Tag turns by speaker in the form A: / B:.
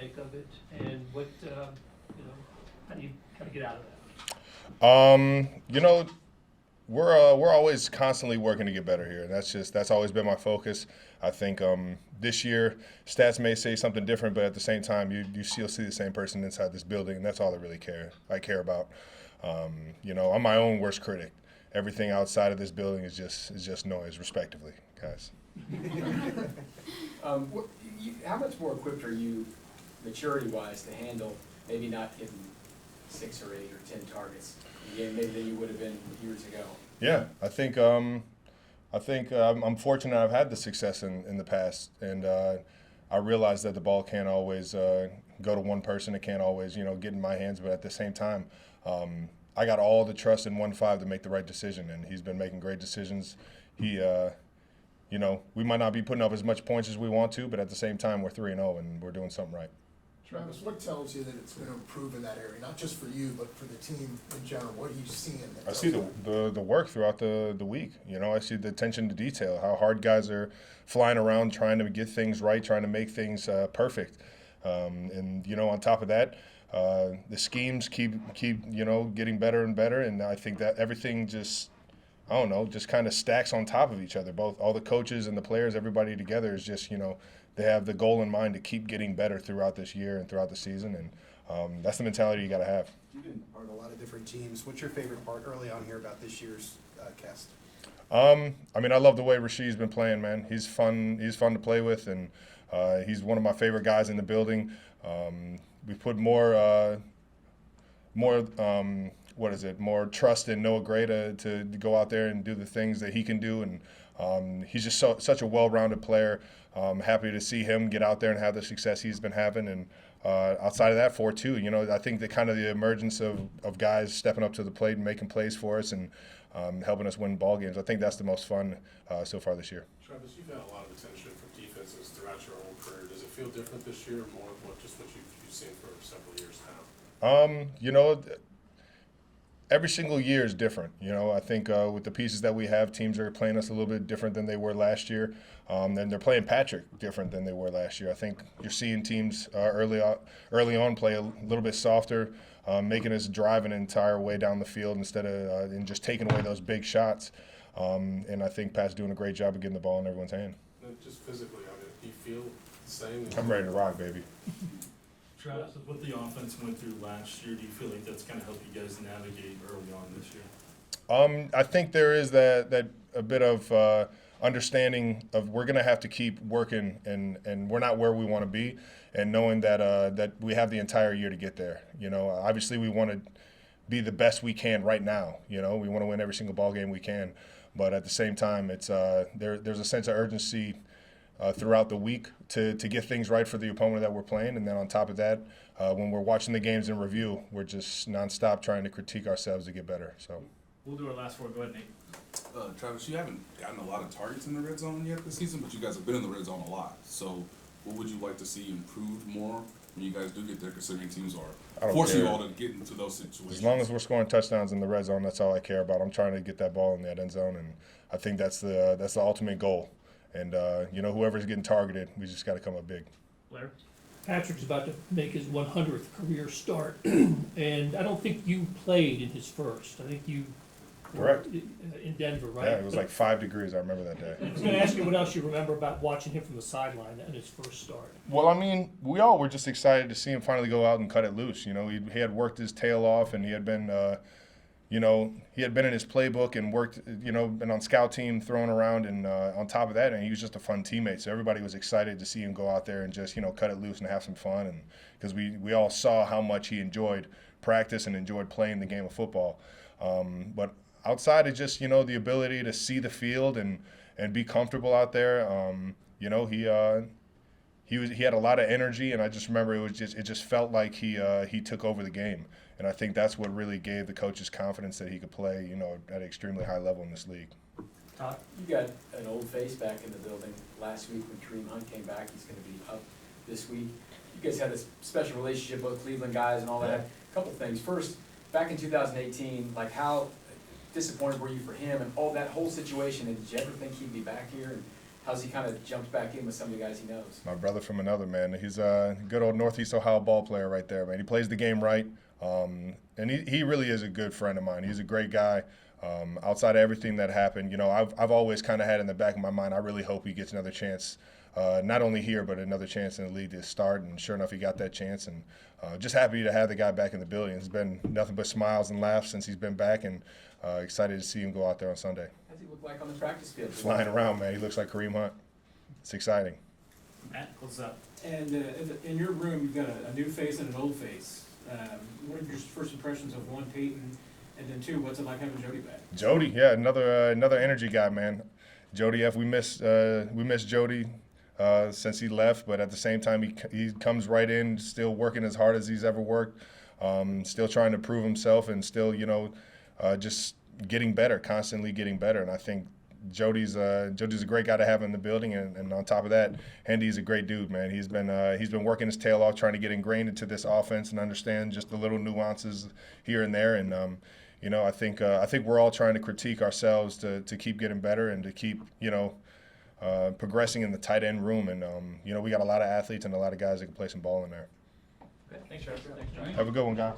A: make of it, and what how do you kind of get out of that?
B: You know, we're always constantly working to get better here. That's always been my focus. I think this year stats may say something different, but at the same time, you still see the same person inside this building, and that's all I care about. I'm my own worst critic. Everything outside of this building is just noise, respectively, guys.
C: How much more equipped are you, maturity-wise, to handle maybe not hitting 6 or 8 or 10 targets in a game maybe than you would have been years ago?
B: Yeah, I think I'm fortunate I've had the success in the past, and I realize that the ball can't always go to one person. It can't always get in my hands, but at the same time, I got all the trust in 1-5 to make the right decision, and he's been making great decisions. We might not be putting up as much points as we want to, but at the same time, we're 3-0 and we're doing something right.
D: Travis, what tells you that it's going to improve in that area, not just for you, but for the team in general? What are you seeing?
B: I see the work throughout the week. I see the attention to detail, how hard guys are flying around trying to get things right, trying to make things perfect. On top of that, the schemes keep getting better and better, and I think that everything just kind of stacks on top of each other. Both all the coaches and the players, everybody together is just they have the goal in mind to keep getting better throughout this year and throughout the season, and that's the mentality you got to have.
E: You've been part of a lot of different teams. What's your favorite part early on here about this year's cast?
B: I love the way Rasheed's been playing, man. He's fun to play with, and he's one of my favorite guys in the building. We put more trust in Noah Gray to go out there and do the things that he can do, and he's just such a well-rounded player. I'm happy to see him get out there and have the success he's been having, and outside of that, 4-2, I think the emergence of guys stepping up to the plate and making plays for us and helping us win ball games, I think that's the most fun so far this year.
F: Travis, you've had a lot of attention from defenses throughout your whole career. Does it feel different this year, or more of what you've seen for several years now?
B: Every single year is different. I think with the pieces that we have, teams are playing us a little bit different than they were last year. Then they're playing Patrick different than they were last year. I think you're seeing teams early on play a little bit softer, making us drive an entire way down the field instead of and just taking away those big shots. And I think Pat's doing a great job of getting the ball in everyone's hand.
F: Just physically, do you feel the same?
B: I'm ready to rock, baby.
G: Travis, what the offense went through last year, do you feel like that's going to help you guys navigate early on this year?
B: I think there is that a bit of understanding of we're going to have to keep working, and we're not where we want to be, and knowing that we have the entire year to get there. Obviously we want to be the best we can right now. We want to win every single ball game we can, but at the same time, it's there's a sense of urgency throughout the week to get things right for the opponent that we're playing. And then on top of that, when we're watching the games in review, we're just nonstop trying to critique ourselves to get better. So
G: we'll do our last four. Go ahead, Nate.
H: Travis, you haven't gotten a lot of targets in the red zone yet this season, but you guys have been in the red zone a lot. So what would you like to see improved more when you guys do get there, considering teams are forcing you all to get into those situations?
B: As long as we're scoring touchdowns in the red zone, that's all I care about. I'm trying to get that ball in that end zone, and I think that's the ultimate goal. And, whoever's getting targeted, we just got to come up big.
G: Blair?
A: Patrick's about to make his 100th career start, and I don't think you played in his first. I think you
B: Correct.
A: were in Denver, right?
B: Yeah, it was like 5 degrees. I remember that day.
A: I was going to ask you what else you remember about watching him from the sideline in his first start.
B: Well, we all were just excited to see him finally go out and cut it loose. He had worked his tail off, and he had been he had been in his playbook and worked, been on scout team, throwing around, and on top of that, and he was just a fun teammate. So everybody was excited to see him go out there and just, cut it loose and have some fun. And because we all saw how much he enjoyed practice and enjoyed playing the game of football. But outside of just, the ability to see the field and be comfortable out there, he had a lot of energy, and I just remember it just felt like he took over the game. And I think that's what really gave the coaches confidence that he could play, at an extremely high level in this league.
A: Todd?
C: You got an old face back in the building last week when Kareem Hunt came back. He's going to be up this week. You guys had this special relationship, both Cleveland guys and all that.
B: Yeah.
C: A couple things. First, back in 2018, how disappointed were you for him and all that whole situation? And did you ever think he'd be back here? And how's he kind of jumped back in with some of the guys he knows?
B: My brother from another, man. He's a good old Northeast Ohio ball player right there, man. He plays the game right, and he really is a good friend of mine. He's a great guy. Outside of everything that happened, you know, I've always kind of had in the back of my mind, I really hope he gets another chance, not only here, but another chance in the league to start. And sure enough, he got that chance. And just happy to have the guy back in the building. It's been nothing but smiles and laughs since he's been back, and excited to see him go out there on Sunday.
C: How's he look like on the practice field?
B: Flying around, man. He looks like Kareem Hunt. It's exciting.
G: Matt, what's up?
I: And in your room, you've got a new face and an old face. What are your first impressions of one, Peyton, and then two, what's it like having Jody back?
B: Jody, yeah, another energy guy, man. Jody F. We miss Jody since he left, but at the same time, he comes right in, still working as hard as he's ever worked, still trying to prove himself, and still, you know, just getting better, constantly getting better. And I think Jody's a great guy to have in the building, and on top of that, Hendy's a great dude, man. He's been working his tail off trying to get ingrained into this offense and understand just the little nuances here and there. And you know, I think we're all trying to critique ourselves to keep getting better and to keep, you know, progressing in the tight end room. And you know, we got a lot of athletes and a lot of guys that can play some ball in there.
C: Thanks, Travis. Thanks, Travis.
B: Have a good one, guys.